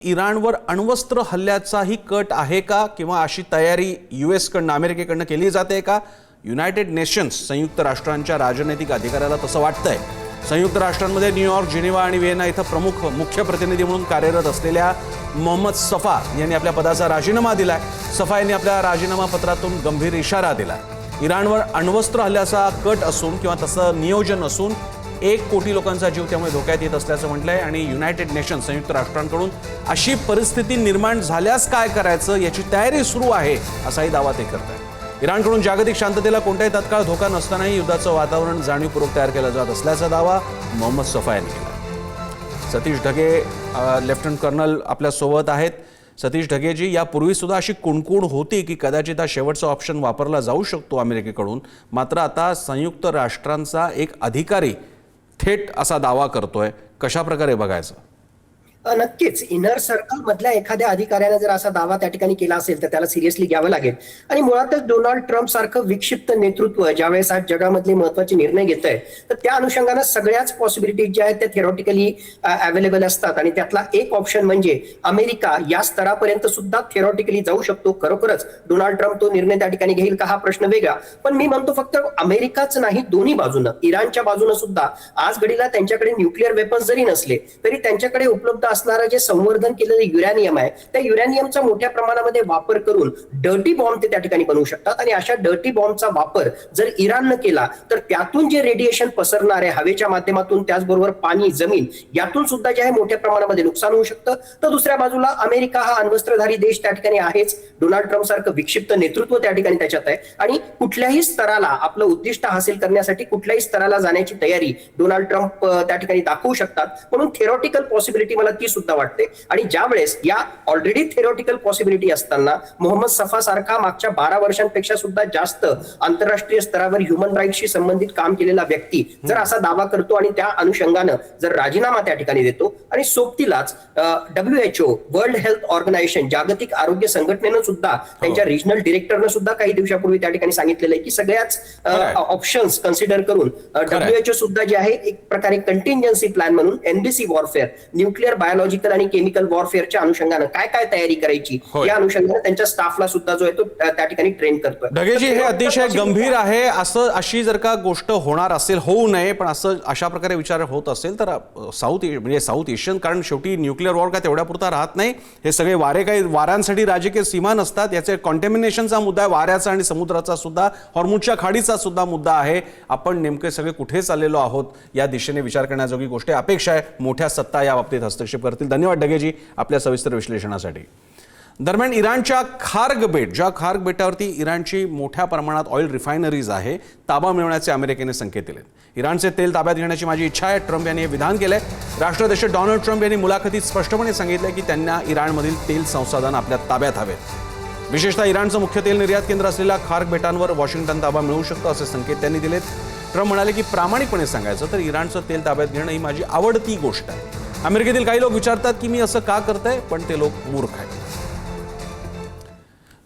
इराणवर अण्वस्त्र हल्ल्याचाही कट आहे का किंवा अशी तयारी यूएसकडनं अमेरिकेकडनं केली जाते का? युनायटेड नेशन्स संयुक्त राष्ट्रांच्या राजनैतिक अधिकाऱ्याला तसं वाटतंय. संयुक्त राष्ट्रांमध्ये न्यूयॉर्क, जिनिव्हा आणि व्हिएना इथं प्रमुख मुख्य प्रतिनिधी म्हणून कार्यरत असलेल्या मोहम्मद सफा यांनी आपल्या पदाचा राजीनामा दिलाय. सफा यांनी आपल्या राजीनामा पत्रातून गंभीर इशारा दिलाय. इराणवर अण्वस्त्र हल्ल्याचा कट असून किंवा तसं नियोजन असून 1 कोटी लोकांचा जीव त्यामुळे धोक्यात येत असल्याचं म्हटलंय आणि युनायटेड नेशन संयुक्त राष्ट्रांकडून अशी परिस्थिती निर्माण झाल्यास काय करायचं याची तयारी सुरू आहे असाही दावा ते करत आहेत. इराणकडून जागतिक शांततेला कोणताही तत्काळ धोका नसतानाही युद्धाचं वातावरण जाणीवपूर्वक तयार केलं जात असल्याचा दावा मोहम्मद सफा यांनी केला. सतीश ढगे लेफ्टनंट कर्नल आपल्या सोबत आहेत. सतीश ढगेजी, यापूर्वी सुद्धा अशी कुणकुण होती की कदाचित हा शेवटचा ऑप्शन वापरला जाऊ शकतो अमेरिकेकडून, मात्र आता संयुक्त राष्ट्रांचा एक अधिकारी थेट असा दावा करतोय. कशा प्रकारे बघायचं? नक्कीच इनर सर्कल मधल्या एखाद्या अधिकाऱ्याने जर असा दावा त्या ठिकाणी केला असेल तर त्याला सिरियसली घ्यावं लागेल. आणि मुळातच डोनाल्ड ट्रम्प सारखं विक्षिप्त नेतृत्व ज्यावेळेस आज जगामधले महत्वाचे निर्णय घेत आहे तर त्या अनुषंगाने सगळ्याच पॉसिबिलिटीज ज्या आहेत त्या थेरॉटिकली अवेलेबल असतात. आणि त्यातला एक ऑप्शन म्हणजे अमेरिका या स्तरापर्यंत सुद्धा थेरॉटिकली जाऊ शकतो. खरोखरच डोनाल्ड ट्रम्प तो निर्णय त्या ठिकाणी घेईल का हा प्रश्न वेगळा, पण मी म्हणतो फक्त अमेरिकाच नाही, दोन्ही बाजूनं इराणच्या बाजूनं सुद्धा आज घडीला त्यांच्याकडे न्यूक्लिअर वेपन्स जरी नसले तरी त्यांच्याकडे उपलब्ध असणारं जे संवर्धन केलेलं युरॅनियम आहे त्या युरॅनियमचा मोठ्या प्रमाणामध्ये वापर करून डर्टी बॉम्ब ते त्या ठिकाणी बनवू शकतात. आणि अशा डर्टी बॉम्बचा वापर जर इराणनं केला तर त्यातून जे रेडिएशन पसरणार आहे हवेच्या माध्यमातून, त्याचबरोबर पाणी, जमीन यातून सुद्धा जे आहे मोठ्या प्रमाणामध्ये नुकसान होऊ शकतं. तर दुसऱ्या बाजूला अमेरिका हा अण्वस्त्रधारी देश त्या ठिकाणी आहेच. डोनाल्ड ट्रम्प सारखं विक्षिप्त नेतृत्व त्या ठिकाणी त्याच्यात आहे आणि कुठल्याही स्तराला आपलं उद्दिष्ट हासिल करण्यासाठी कुठल्याही स्तराला जाण्याची तयारी डोनाल्ड ट्रम्प त्या ठिकाणी दाखवू शकतात. म्हणून थेरॉटिकल पॉसिबिलिटी मला ती सुद्धा वाटते. आणि ज्या वेळेस या ऑलरेडी थेरॉटिकल पॉसिबिलिटी असताना मोहम्मद सफा सारखा मागच्या 12 वर्षांपेक्षा सुद्धा जास्त आंतरराष्ट्रीय स्तरावर ह्युमन राईट्सशी संबंधित काम केलेला व्यक्ती जर असा दावा करतो आणि त्या अनुषंगानं जर राजीनामा त्या ठिकाणी देतो आणि सोबतीलाच WHO वर्ल्ड हेल्थ ऑर्गनायझेशन जागतिक आरोग्य संघटनेनं सुद्धा त्यांच्या रिजनल डिरेक्टरनं सुद्धा काही दिवसापूर्वी त्या ठिकाणी सांगितलेलं आहे की सगळ्याच ऑप्शन्स कन्सिडर करून WHO सुद्धा जे आहे एक प्रकारे कंटिंजन्सी प्लॅन म्हणून NBC वॉरफेअर, न्यूक्लिअर, बायोलॉजिकल आणि केमिकल वॉरफेअरच्या अनुषंगानं काय काय तयारी करायची या अनुषंगानं त्यांच्या स्टाफला सुद्धा जो आहे तो त्या ठिकाणी ट्रेन करतोय. ढगेजी, हे अतिशय गंभीर आहे. अशी जर का गोष्ट होणार असेल, होऊ नये, पण अशा प्रकारे विचार होत असेल तर साऊथ एशियन, कारण शेवटी न्यूक्लिअर वॉर काय तेवढ्या पुरता राहत नाही. हे सगळे वारे काही वाऱ्यांसाठी राजकीय सीमा नसतात. याचे कॉन्टॅमिनेशनचा मुद्दा आहे, वाऱ्याचा आणि समुद्राचा सुद्धा, हॉर्मुझच्या खाडीचा सुद्धा मुद्दा आहे. आपण नेमके सगळे कुठे चाललेलो आहोत या दिशेने विचार करण्याजोगी गोष्ट आहे. अपेक्षा आहे मोठ्या सत्ता या बाबतीत हस्तक्षेप करतील. धन्यवाद ढगेजी आपल्या सविस्तर विश्लेषणासाठी. दरम्यान इराणच्या खार्ग बेट, ज्या खार्ग बेटावरती इराणची मोठ्या प्रमाणात ऑइल रिफायनरीज आहे, ताबा मिळवण्याचे अमेरिकेने संकेत दिले. इराणचे तेल ताब्यात घेण्याची माझी इच्छा आहे, ट्रम्प यांनी हे विधान केलंय. राष्ट्राध्यक्ष डोनाल्ड ट्रम्प यांनी मुलाखतीत स्पष्टपणे सांगितलंय की त्यांना इराणमधील तेल संसाधन आपल्या ताब्यात हवेत. विशेषतः इराणचं मुख्य तेल निर्यात केंद्र असलेल्या खार्ग बेटांवर वॉशिंग्टन ताबा मिळू शकतं असे संकेत त्यांनी दिलेत. ट्रम्प म्हणाले की प्रामाणिकपणे सांगायचं तर इराणचं तेल ताब्यात घेणं ही माझी आवडती गोष्ट आहे. अमेरिकेतील काही लोक विचारतात की मी असं का करतोय, पण ते लोक मूर्ख आहेत.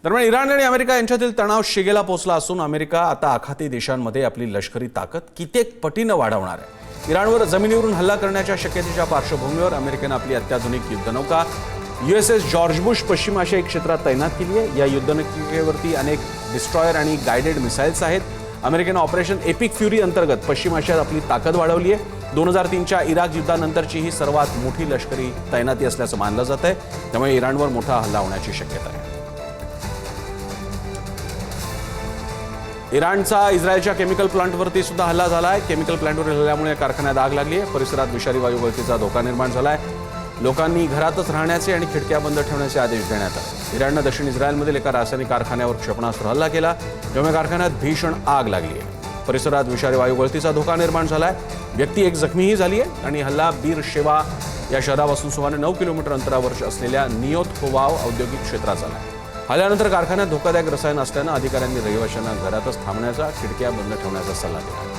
दरम्यान इराण आणि अमेरिका यांच्यातील तणाव शिगेला पोहोचला असून अमेरिका आता आखाती देशांमध्ये आपली लष्करी ताकद कित्येक पटीनं वाढवणार आहे. इराणवर जमिनीवरून हल्ला करण्याच्या शक्यतेच्या पार्श्वभूमीवर अमेरिकेनं आपली अत्याधुनिक युद्धनौका USS जॉर्ज बुश पश्चिम आशियाई क्षेत्रात तैनात केली आहे. या युद्धनौकेवरती अनेक डिस्ट्रॉयर आणि गायडेड मिसाईल्स आहेत. अमेरिकेनं ऑपरेशन एपिक फ्युरी अंतर्गत पश्चिम आशियात आपली ताकद वाढवली आहे. 2003च्या इराक युद्धानंतरची ही सर्वात मोठी लष्करी तैनाती असल्याचं मानलं जात आहे. त्यामुळे इराणवर मोठा हल्ला होण्याची शक्यता आहे. इराणचा इस्रायलच्या केमिकल प्लांटवरती सुद्धा हल्ला झाला आहे. केमिकल प्लांटवर हल्ल्यामुळे कारखान्यात आग लागली आहे. परिसरात विषारी वायू गळतीचा धोका निर्माण झाला आहे. लोकांनी घरातच राहण्याचे आणि खिडक्या बंद ठेवण्याचे आदेश देण्यात आले. इराणनं दक्षिण इस्रायलमधील एका रासायनिक कारखान्यावर क्षेपणास्त्र हल्ला केला, त्यामुळे कारखान्यात भीषण आग लागली आहे. परिसरात विषारी वायू गळतीचा धोका निर्माण झाला आहे. व्यक्ती एक जखमीही झाली आहे आणि हल्ला बीर शेवा या शहरापासून सुमारे 9 किलोमीटर अंतरावर असलेल्या नियोतहोवाव औद्योगिक क्षेत्रात झाला आहे. हल्ल्यानंतर कारखान्यात धोकादायक रसायन असल्यानं अधिकाऱ्यांनी रहिवाशांना घरातच थांबण्याचा, खिडक्या बंद ठेवण्याचा सल्ला दिला.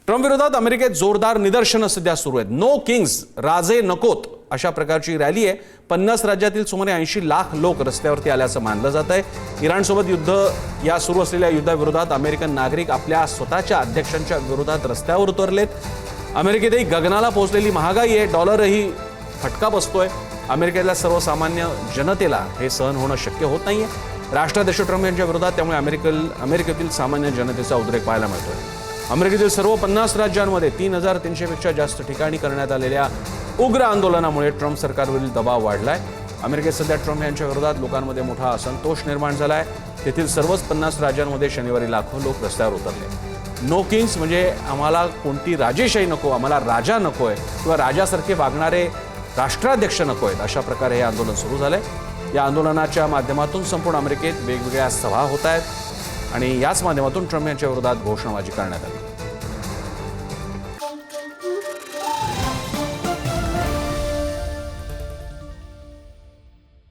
ट्रम्प विरोधात अमेरिकेत जोरदार निदर्शनं सध्या सुरू आहेत. नो किंग्स, राजे नकोत अशा प्रकारची रॅली आहे. 50 राज्यातील सुमारे 80 लाख लोक रस्त्यावरती आल्याचं मानलं जात आहे. इराणसोबत या सुरू असलेल्या युद्धाविरोधात अमेरिकन नागरिक आपल्या स्वतःच्या अध्यक्षांच्या विरोधात रस्त्यावर उतरलेत. अमेरिकेतही गगनाला पोहोचलेली महागाई आहे. डॉलरही फटका बसतोय. अमेरिकेतल्या सर्वसामान्य जनतेला हे सहन होणं शक्य होत नाहीये. राष्ट्राध्यक्ष ट्रम्प यांच्या विरोधात त्यामुळे अमेरिकेतील सामान्य जनतेचा उद्रेक पाहायला मिळतोय. अमेरिकेतील सर्व 50 राज्यांमध्ये 3,300 पेक्षा जास्त ठिकाणी करण्यात आलेल्या उग्र आंदोलनामुळे ट्रम्प सरकारवरील दबाव वाढलाय. अमेरिकेत सध्या ट्रम्प यांच्या विरोधात लोकांमध्ये मोठा असंतोष निर्माण झालाय. तेथील सर्वच 50 राज्यांमध्ये शनिवारी लाखो लोक रस्त्यावर उतरले. नो किंग्स म्हणजे आम्हाला कोणती राजेशाही नको, आम्हाला राजा नकोय किंवा राजासारखे वागणारे राष्ट्राध्यक्ष नको आहेत, अशा प्रकारे हे आंदोलन सुरू झालंय. या आंदोलनाच्या माध्यमातून संपूर्ण अमेरिकेत वेगवेगळ्या सभा होत आहेत आणि याच माध्यमातून ट्रम्प यांच्या विरोधात घोषणाबाजी करण्यात आली.